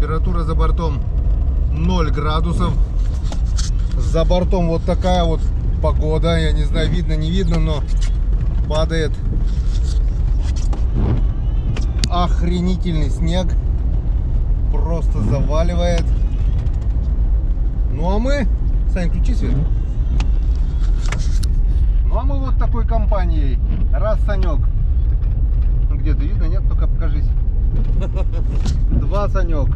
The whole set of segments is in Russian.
Температура за бортом 0 градусов. За бортом вот такая вот погода. Я не знаю, видно, не видно, но падает охренительный снег. Просто заваливает. Ну а мы... Сань, включи свет. Ну а мы вот такой компанией. Раз, Санек. Ну, где-то видно, нет? Только покажись. Два, Санек.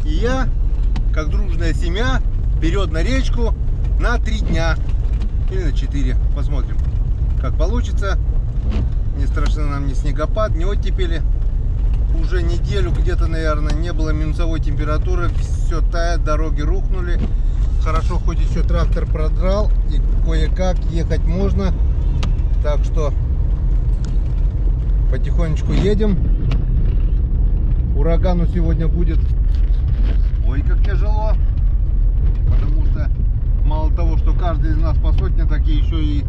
И я, как дружная семья, вперед на речку на 3 дня. Или на 4. Посмотрим, как получится. Не страшно нам ни снегопад, ни оттепели. Уже неделю где-то, наверное, не было минусовой температуры. Все тает, дороги рухнули. Хорошо, хоть еще трактор продрал. И кое-как ехать можно. Так что потихонечку едем. Урагану сегодня будет. Ой, как тяжело. Потому что мало того, что каждый из нас по сотне, так и еще и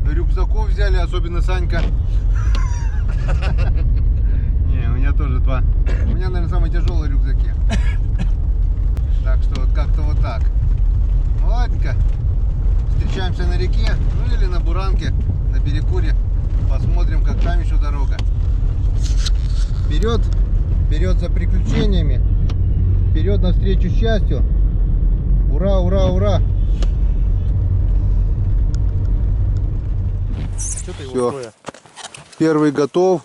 рюкзаков взяли. Особенно Санька. Не, у меня тоже 2. У меня, наверное, самые тяжелые рюкзаки. Так что вот как-то вот так. Ну, ладненько. Встречаемся на реке, ну или на Буранке, на перекуре. Посмотрим, как там еще дорога. Вперед, вперед за приключениями. Вперед навстречу счастью. Ура, ура, ура. Все. Первый готов.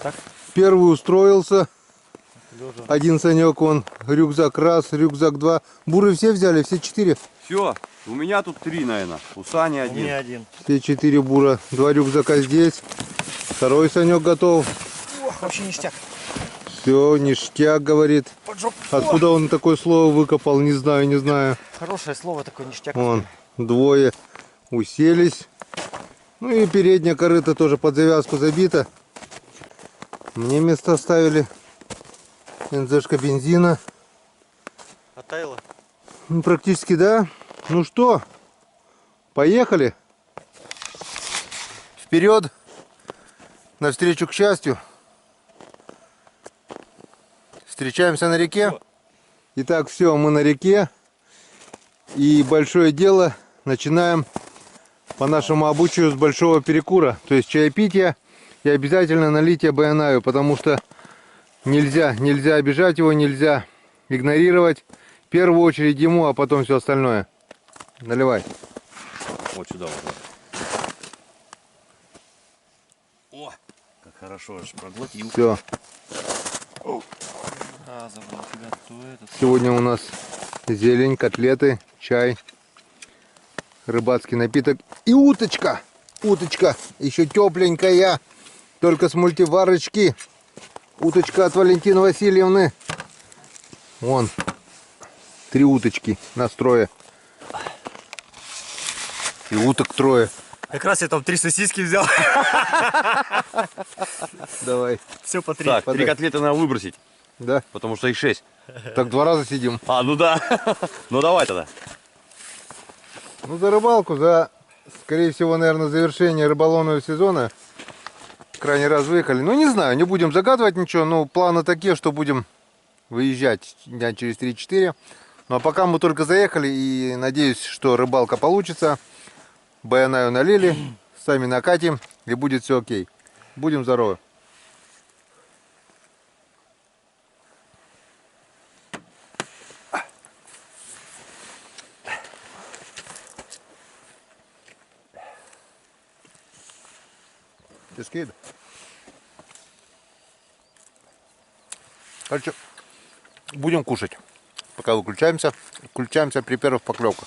Так. Первый устроился. Один Санек, он рюкзак раз, рюкзак 2. Буры все взяли, все 4. Все, у меня тут 3, наверное. У Сани 1. У меня 1. Все 4 бура. 2 рюкзака здесь. Второй Санек готов. Ох, вообще ништяк. Все, ништяк, говорит. Поджоп. Откуда он такое слово выкопал, не знаю, не знаю. Хорошее слово такое, ништяк. Вон, двое уселись. Ну и передняя корыта тоже под завязку забита. Мне место оставили. НЗшка бензина. Оттаяло? Ну, практически да. Ну что, поехали. Вперед. Навстречу к счастью. Встречаемся на реке. Итак, все, мы на реке. И большое дело. Начинаем по нашему обычаю с большого перекура. То есть чаепития и обязательно налитие байанаю. Потому что нельзя обижать его, нельзя игнорировать. В первую очередь ему, а потом все остальное. Наливай. Вот сюда вот. О, как хорошо, аж проглотил. Все. Готовит. Сегодня у нас зелень, котлеты, чай, рыбацкий напиток и уточка. Уточка еще тепленькая, только с мультиварочки. Уточка от Валентины Васильевны. Вон, 3 уточки на строе. И уток 3. Как раз я там 3 сосиски взял. Давай. Все по 3. Так, 3 котлеты надо выбросить, Да? потому что их 6. Так 2 раза сидим. А, ну да. Ну давай тогда. Ну за рыбалку, за, скорее всего, наверное, завершение рыболовного сезона. Крайний раз выехали. Ну не знаю, не будем загадывать ничего. Но планы такие, что будем выезжать дня через 3-4. Ну а пока мы только заехали. И надеюсь, что рыбалка получится. Байанаю налили. Сами накатим. И будет все окей. Будем здоровы. Скид. Короче, будем кушать. Пока выключаемся. Включаемся при первых поклевках.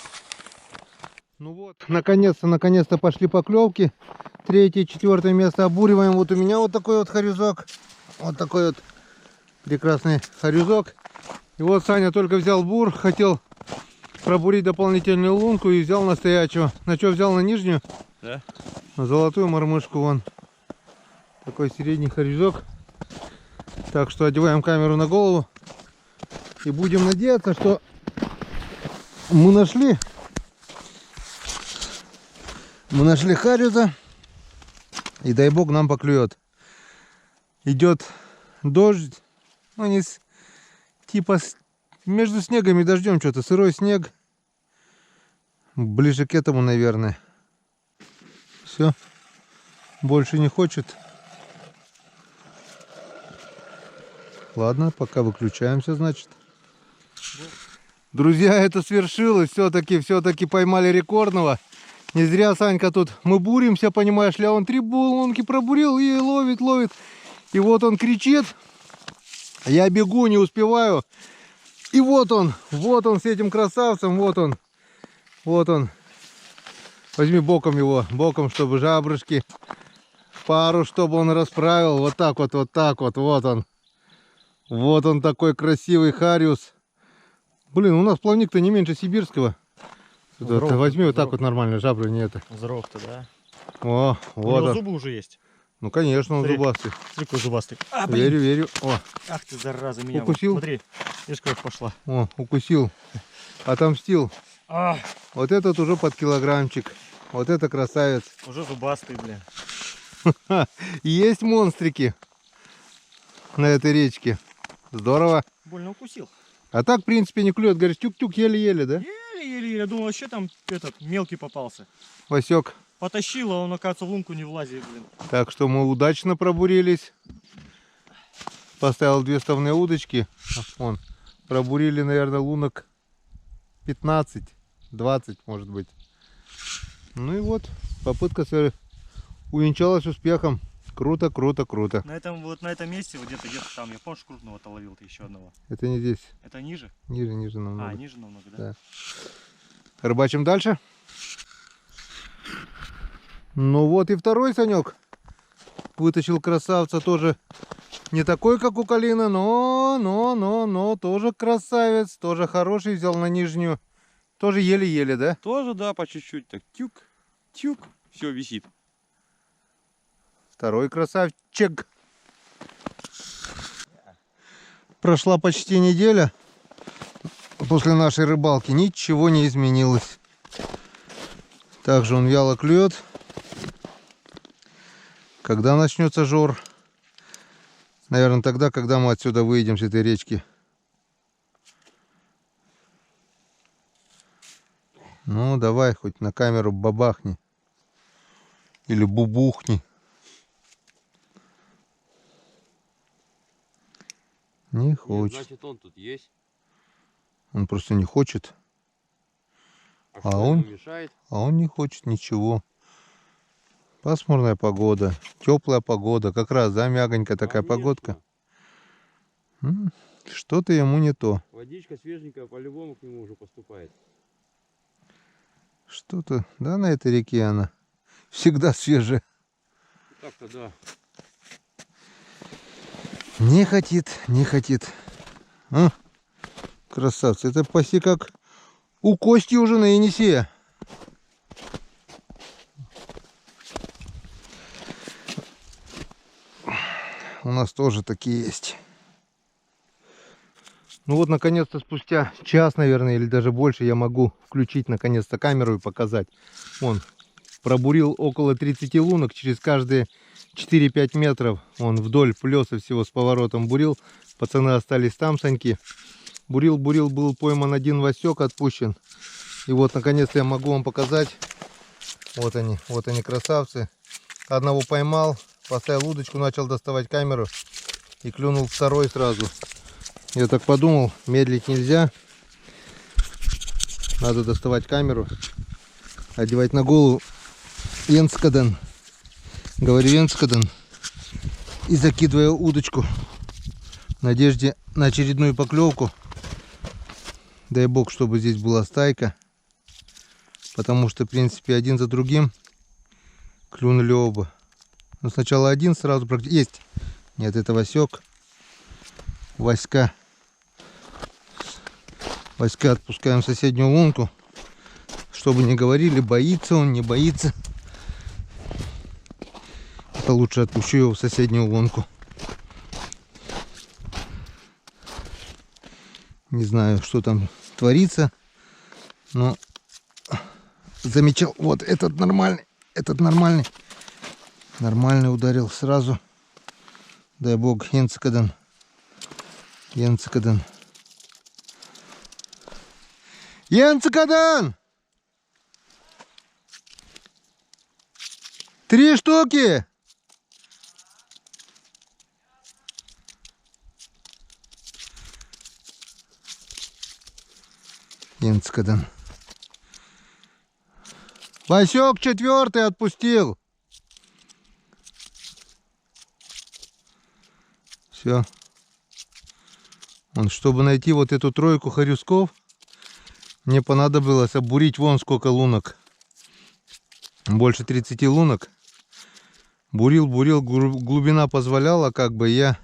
Ну вот, наконец-то пошли поклевки. 3-е, 4-е место обуриваем. Вот у меня вот такой вот хорюзок. Вот такой вот прекрасный хорюзок. И вот Саня только взял бур. Хотел пробурить дополнительную лунку и взял настоящего. На что взял? На нижнюю? Да. На золотую мормышку вон. Такой средний хорюзок. Так что одеваем камеру на голову. И будем надеяться, что мы нашли харюза. И дай бог нам поклюет. Идет дождь. Ну, не типа между снегом и дождем что-то. Сырой снег. Ближе к этому, наверное. Все. Больше не хочет. Ладно, пока выключаемся, значит. Друзья, это свершилось. Все-таки поймали рекордного. Не зря Санька тут. Мы буримся, понимаешь ли, а он 3 лунки пробурил и ловит. И вот он кричит. Я бегу, не успеваю. И вот он с этим красавцем, вот он. Возьми боком его, чтобы жабрышки. Пару, чтобы он расправил. Вот так вот, вот он. Вот он такой красивый хариус. Блин, у нас плавник-то не меньше сибирского. Здоров, возьми вот так вот нормально, жабры не это. Здоров-то, да? О, вот У него он. зубы уже есть. Ну конечно, он Смотри. зубастый. Смотри, какой зубастый. Верю. О, Ах ты, зараза, меня. Укусил? Вот, смотри, видишь, кровь пошла. укусил. Отомстил. А, Вот этот уже под килограммчик. Вот это красавец. уже зубастый, блин. Есть монстрики на этой речке. Здорово. Больно укусил. А так, в принципе, не клюет. Говоришь, тюк-тюк, еле-еле, да? Еле-еле, я думал, вообще там этот мелкий попался. Васек. Потащил, а он, оказывается, в лунку не влазит, блин. Так что мы удачно пробурились. Поставил 2 ставные удочки. Вон. Пробурили, наверное, лунок 15, 20, может быть. Ну и вот, попытка увенчалась успехом. Круто. На этом месте, вот где-то там, я помню, крупного-то ловил-то еще одного. Это не здесь. Это ниже? Ниже намного. А, ниже намного, да? Да. Рыбачим дальше. Ну вот и второй Санек. Вытащил красавца, тоже не такой, как у Калина, но тоже красавец, тоже хороший, взял на нижнюю. Тоже еле-еле, да? Тоже, да, по чуть-чуть. Так, тюк, все висит. Второй красавчик. Прошла почти неделя. После нашей рыбалки ничего не изменилось. Также он вяло клюет. Когда начнется жор? Наверное, тогда, когда мы отсюда выйдем с этой речки. Ну, давай, хоть на камеру бабахни. Или бубухни. Не хочет. Значит, он тут есть. Он просто не хочет. А А что он? ему мешает? А он не хочет ничего. Пасмурная погода. Теплая погода. Как раз, да, мягонькая такая Конечно. погодка. Что-то ему не то. Водичка свеженькая, по-любому к нему уже поступает. Что-то, да, на этой реке она всегда свежая. Так-то да. Не хотит. А? Красавцы. Это почти как у Кости уже на Енисея. У нас тоже такие есть. Ну вот, наконец-то, спустя час, наверное, или даже больше, я могу включить, наконец-то, камеру и показать. Вон, пробурил около 30 лунок через каждые 4-5 метров. Он вдоль плеса всего с поворотом бурил. Пацаны остались там, Саньки. Бурил, был пойман 1 Васек, отпущен. И вот, наконец-то, я могу вам показать. Вот они, красавцы. Одного поймал, поставил удочку, начал доставать камеру. И клюнул второй сразу. Я так подумал, медлить нельзя. Надо доставать камеру, одевать на голову венскаден. Говорю венскаден. И закидываю удочку в надежде на очередную поклевку. Дай бог, чтобы здесь была стайка. Потому что, в принципе, один за другим клюнули оба. Но сначала один сразу есть. Нет, это Васек. Васька отпускаем в соседнюю лунку. Чтобы не говорили, боится он, не боится. Это лучше отпущу его в соседнюю лунку. Не знаю, что там творится. Но замечал. Вот этот нормальный. Нормальный ударил сразу. Дай бог, Хенцкаден. Янцикадан. Янцикадан! 3 штуки! Янцикадан. Васек 4 отпустил. Все. Чтобы найти вот эту тройку хорюсков, мне понадобилось обурить вон сколько лунок. Больше 30 лунок. Бурил, глубина позволяла, как бы я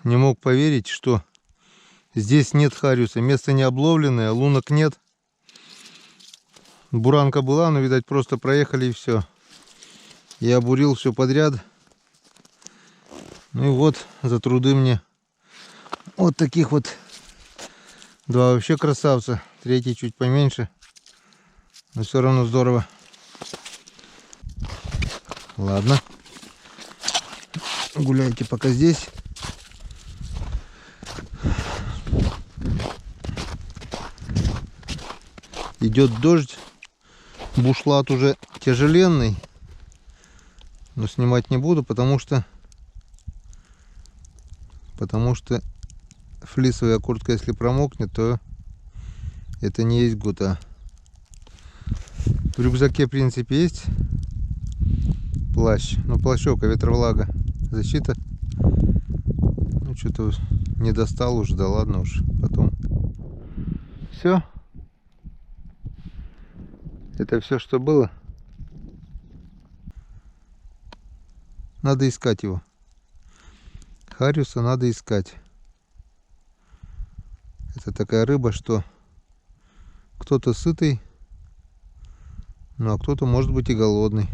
не мог поверить, что здесь нет хариуса. Место не обловленное, лунок нет. Буранка была, но, видать, просто проехали и все. Я бурил все подряд. Ну и вот, за труды мне вот таких вот 2 вообще красавца. 3 чуть поменьше. Но все равно здорово. Ладно. Гуляйте пока здесь. Идет дождь. Бушлат уже тяжеленный. Но снимать не буду, потому что флисовая куртка, если промокнет, то это не есть гута. В рюкзаке, в принципе, есть плащ, но плащевка, ветровлага, защита. Ну, что-то не достал уже, да ладно уж, потом. Все. Это все, что было. Надо искать его. Хариуса надо искать. Это такая рыба, что кто-то сытый, ну а кто-то может быть и голодный.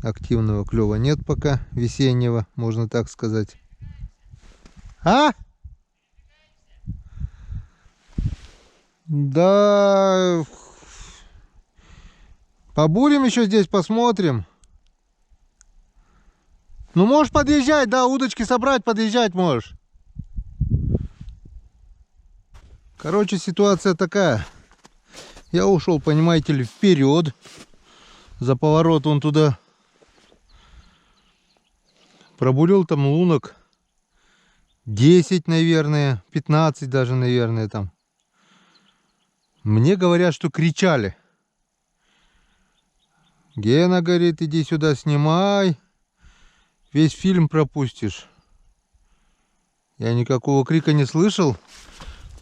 Активного клёва нет пока, весеннего, можно так сказать. А? Да, побурим еще здесь, посмотрим. Ну, можешь подъезжать, да, удочки собрать, подъезжать можешь. Короче, ситуация такая. Я ушел, понимаете ли, вперед. За поворот вон туда. Пробурил там лунок 10, наверное, 15 даже, наверное, там. Мне говорят, что кричали. Гена говорит, иди сюда, снимай. Весь фильм пропустишь. Я никакого крика не слышал.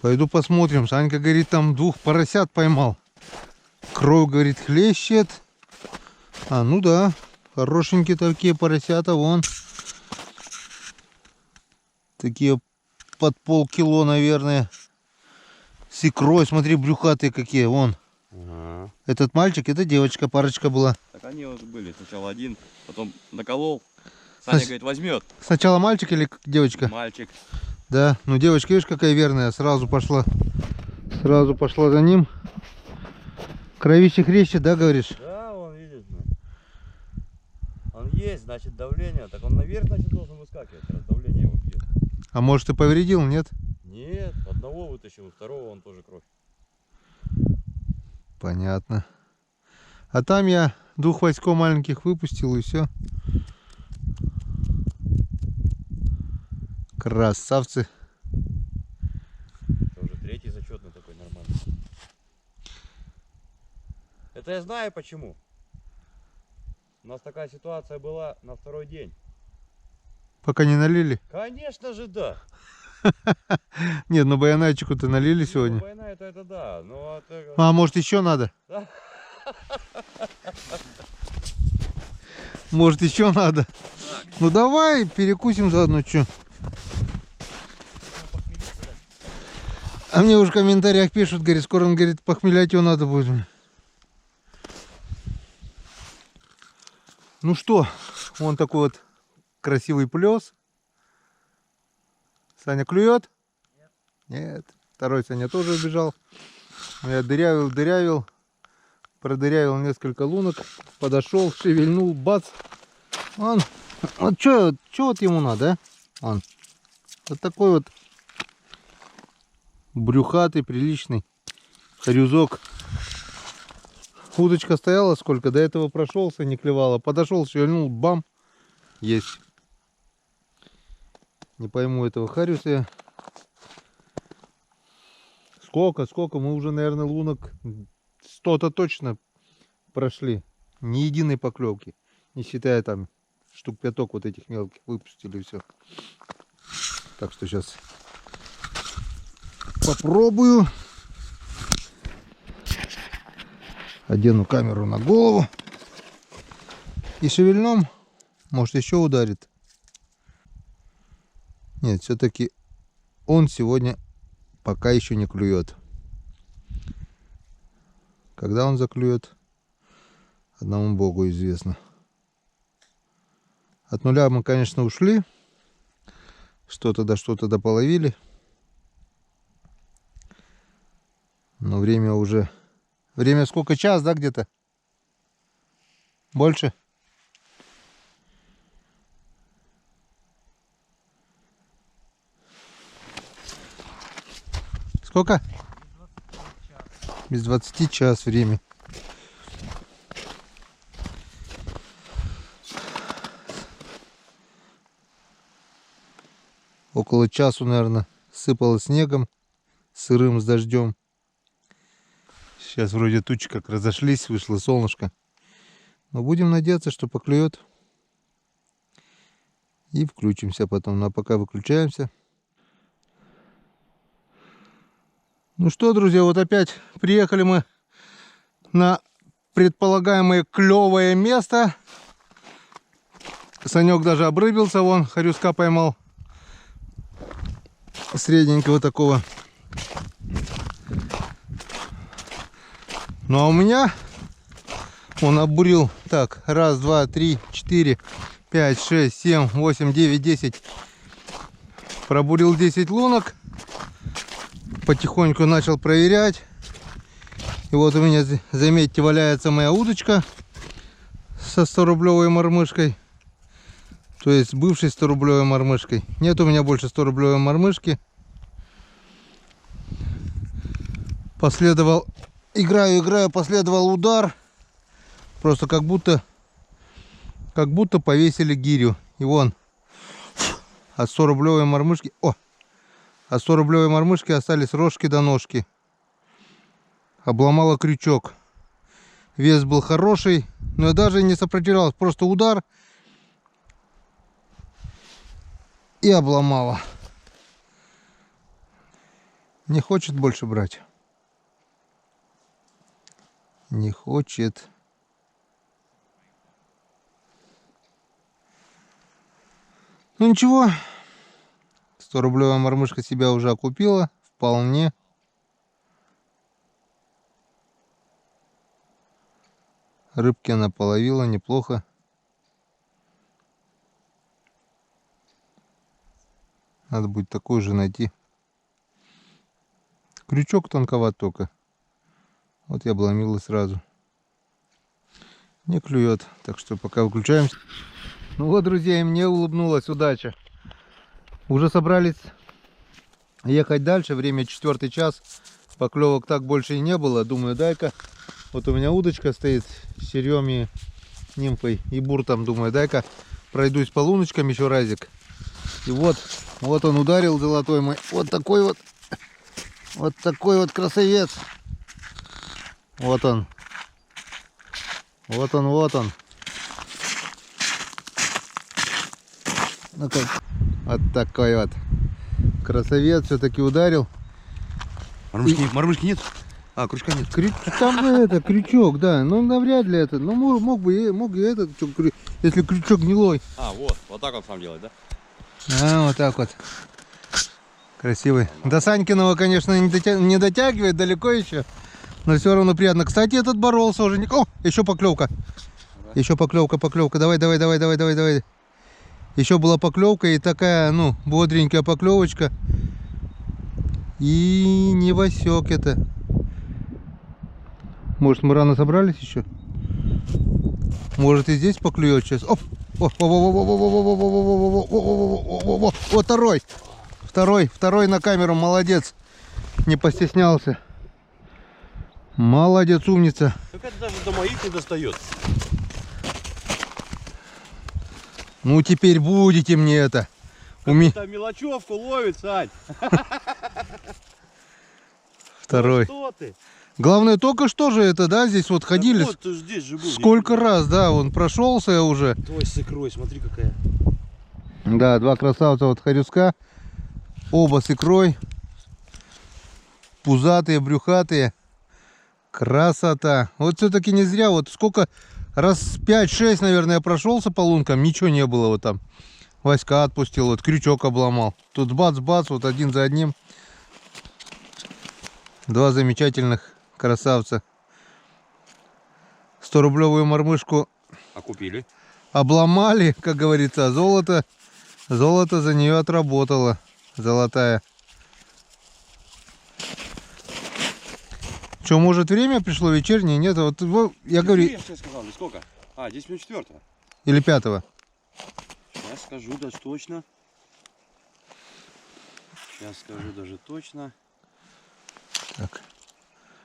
Пойду посмотрим. Санька говорит, там 2 поросят поймал. Кровь, говорит, хлещет. А, ну да. Хорошенькие такие поросята, вон. Такие под полкило, наверное. С икрой, смотри, брюхатые какие, вон. Ага. Этот мальчик, это девочка, парочка была. Так они вот были. Сначала один, потом наколол. Саня говорит, возьмет. Сначала мальчик или девочка? Мальчик. Да, ну девочка, видишь, какая верная, сразу пошла за ним. Кровище хрещет, да, говоришь? Да, он видит. Он есть, значит, давление. Так он наверх, значит, должен выскакивать, раз давление его бьет. А может, ты повредил, нет? Нет, одного вытащил, второго он тоже кровь. Понятно. А там я 2 Васьков маленьких выпустил и все. Красавцы. Это уже 3-й зачетный такой нормальный. Это я знаю почему. У нас такая ситуация была на 2-й день. Пока не налили? Конечно же, да. Нет, ну баянайчику-то налили сегодня. Война это да, но это... А может еще надо? Да. Может еще надо? Ну давай перекусим заодно, что? А мне уже в комментариях пишут, говорит, скоро, он говорит, похмелять его надо будет. Ну что, вон такой вот красивый плес. Саня клюет? Нет. Нет. Второй Саня тоже убежал. Я дырявил. продырявил несколько лунок, подошел, шевельнул, бац. Он, вот что вот ему надо, а? Он. Вот такой вот брюхатый, приличный хорюзок. Удочка стояла сколько, до этого прошелся, не клевала. Подошел, шевельнул, бам, есть. Не пойму этого хариуса. Сколько, мы уже, наверное, лунок 100-то точно прошли. Ни единой поклевки. Не считая там штук 5 вот этих мелких выпустили и все. Так что сейчас попробую. Одену камеру на голову. И шевельном. Может, еще ударит. Нет, все-таки он сегодня пока еще не клюет. Когда он заклюет, одному Богу известно. От нуля мы, конечно, ушли. Что-то половили. Но время уже... Время сколько? Час, да, где-то? Больше? Сколько? Без 20 час время. Около часу, наверное, сыпало снегом, сырым, с дождем. Сейчас вроде тучи как разошлись, вышло солнышко. Но будем надеяться, что поклюет. И включимся потом. Ну а пока выключаемся. Ну что, друзья, вот опять приехали мы на предполагаемое клевое место. Санек даже обрыбился, вон, хорюска поймал. Средненького такого. Ну а у меня он обурил. Так, 1, 2, 3, 4, 5, 6, 7, 8, 9, 10. Пробурил 10 лунок. Потихоньку начал проверять. И вот у меня, заметьте, валяется моя удочка со 100-рублевой мормышкой. То есть бывшей 100-рублевой мормышкой. Нет у меня больше 100-рублевой мормышки. Последовал, играю, последовал удар. Просто как будто повесили гирю. И вон от 100-рублевой мормышки... От 100-рублевой мормышки остались рожки до ножки. Обломала крючок. Вес был хороший, но я даже не сопротивлялся. Просто удар. И обломала. Не хочет больше брать. Не хочет. Ну ничего. 100-рублевая мормышка себя уже окупила. Вполне. Рыбки она половила неплохо. Надо будет такую же найти. Крючок тонковат только. Вот я обломил и сразу. Не клюет. Так что пока выключаемся. Ну вот, друзья, и мне улыбнулась удача. Уже собрались ехать дальше. Время 4 час. Поклевок так больше и не было. Думаю, дай-ка. Вот у меня удочка стоит с червем, нимфой и буртом. Думаю, дай-ка пройдусь по луночкам еще разик. И вот он ударил, золотой мой. Вот такой вот красавец. Вот он. Вот он. Ну-ка. Вот такой вот красавец, все-таки ударил. Мормышки нет? А, крючка нет. Там крючок, да. Ну, навряд ли это. Ну, мог и этот, если крючок гнилой. А, вот так он сам делает, да? А, вот так вот. Красивый. До Санькиного, конечно, не дотягивает, далеко еще. Но все равно приятно. Кстати, этот боролся уже. О, еще поклевка. Еще поклевка. Давай. Еще была поклевка и такая, ну, бодренькая поклевочка. И не Васек это. Может, мы рано собрались еще? Может, и здесь поклюет сейчас. Оп! Вот второй. Второй на камеру. Молодец. Не постеснялся. Молодец, умница. Так это даже до моих не достает. Ну, теперь будете мне это. Какую-то мелочевку ловит, Сань. Второй. Что ты? Главное, только что же это, да, здесь вот ходили. Так вот, ты здесь же был. Сколько раз, да, он прошелся уже. Твой с икрой, смотри какая. Да, два красавца вот хорюска. Оба с икрой. Пузатые, брюхатые. Красота. Вот все-таки не зря. Вот сколько, раз 5-6, наверное, прошелся по лункам, ничего не было вот там. Васька отпустил, вот крючок обломал. Тут бац-бац, вот один за одним. Два замечательных красавца. 100-рублевую мормышку Окупили. обломали, как говорится, а золото за нее отработало. Золотая. Что, может, время пришло вечернее? Нет, вот я говорю... Я сейчас сказал, или сколько? 10 минут 4. Или 5-го. Сейчас скажу даже точно. Сейчас скажу даже точно. Так.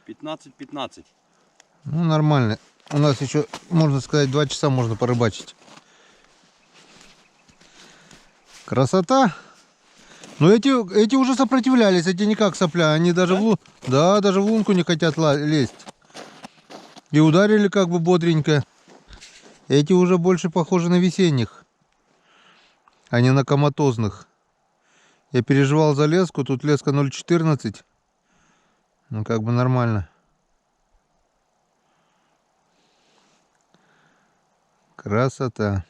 15-15. Ну, нормально. У нас еще, можно сказать, 2 часа можно порыбачить. Красота. Но эти уже сопротивлялись, эти не как сопля. Они даже, да, даже в лунку не хотят лезть. И ударили как бы бодренько. Эти уже больше похожи на весенних, а не на коматозных. Я переживал за леску, тут леска 0,14. Ну, как бы нормально. Красота.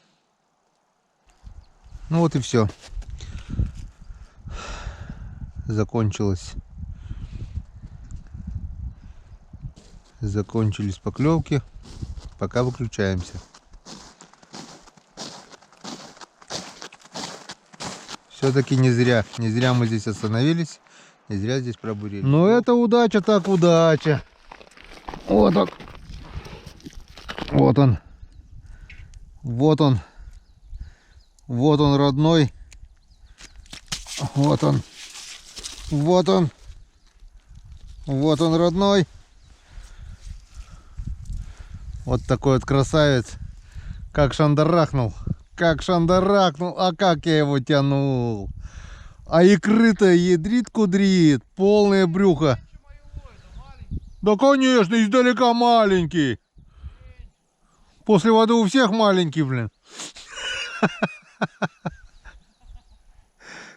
Ну вот и все. Закончилось. Закончились поклевки. Пока выключаемся. Все-таки не зря мы здесь остановились. Не зря здесь пробурили. Но это удача так удача. Вот он. Вот он. Вот он. Вот он, родной. Вот он. Вот он. Вот он, родной. Вот такой вот красавец. Как шандарахнул. Как шандарахнул. А как я его тянул. А икры-то ядрит-кудрит. Полное брюхо. Да, конечно, издалека маленький. После воды у всех маленький, блин.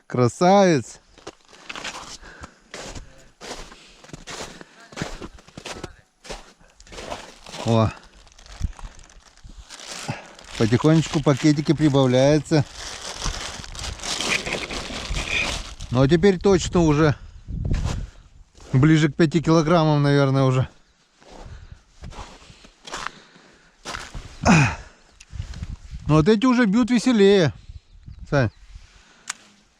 Красавец. О. Потихонечку пакетики прибавляются. Но теперь точно уже ближе к 5 килограммам, наверное, уже. Но вот эти уже бьют веселее. Сань,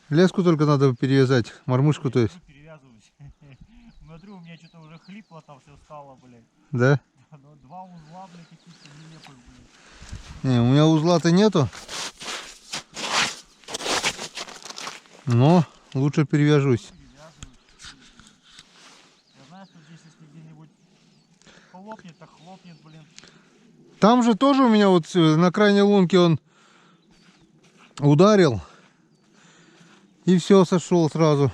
леску только надо перевязать, мормышку, то есть. Перевязываюсь. Смотрю, у меня что-то уже хлипло там все стало, блядь. Да? Два узла, блядь, какие-то нелепые, блядь. Не, у меня узла-то нету. Но лучше перевяжусь. Я знаю, что здесь, если где-нибудь хлопнет, так хлопнет, блин. Там же тоже у меня вот на крайней лунке он ударил. И все, сошел сразу.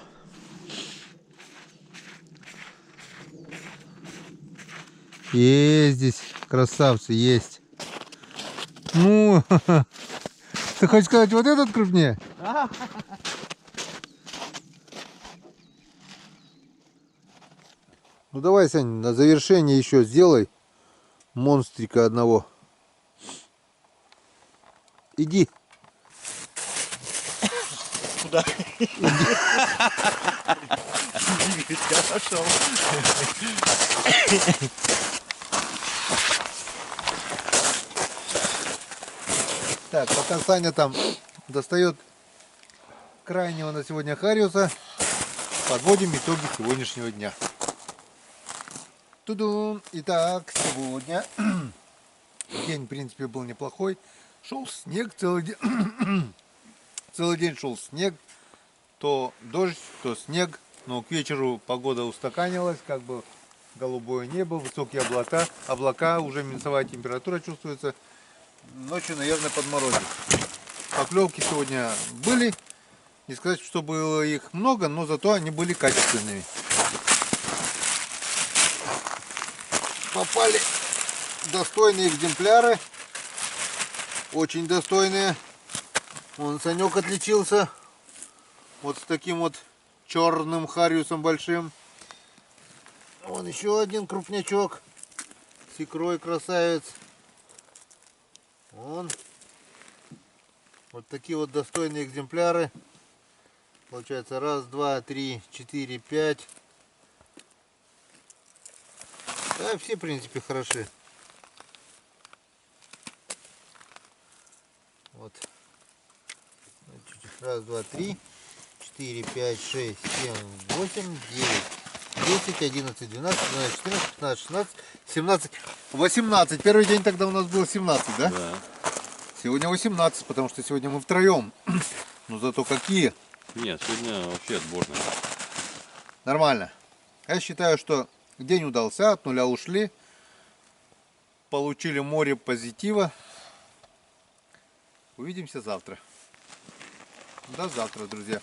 Есть здесь красавцы, есть. Ну, ты хочешь сказать, вот этот крупнее? Ну давай, Сань, на завершение еще сделай монстрика одного. Иди. Куда? Я пошел. Так, пока Саня там достает крайнего на сегодня хариуса, подводим итоги сегодняшнего дня. Тудум. Итак, сегодня день, в принципе, был неплохой. Шел снег целый день. Целый день шел снег. То дождь, то снег. Но к вечеру погода устаканилась, как бы голубое небо, высокие облака. Облака, уже минусовая температура чувствуется. Ночью, наверное, подморозит. Поклевки сегодня были. Не сказать, что было их много, но зато они были качественными. Попали достойные экземпляры. Очень достойные. Вон Санек отличился. Вот с таким вот черным хариусом большим. Вон еще один крупнячок. С икрой красавец. Вон. Вот такие вот достойные экземпляры. Получается раз, два, три, четыре, пять. Да, все в принципе хороши. Вот. Раз, два, три, 4, 5, 6, 7, 8, 9, 10, 11, 12, 12, 14, 15, 16, 17, 18. Первый день тогда у нас было 17, да? Да. Сегодня 18, потому что сегодня мы втроем. Но зато какие. Нет, сегодня вообще отборно. Нормально. Я считаю, что день удался, от нуля ушли. Получили море позитива. Увидимся завтра. До завтра, друзья.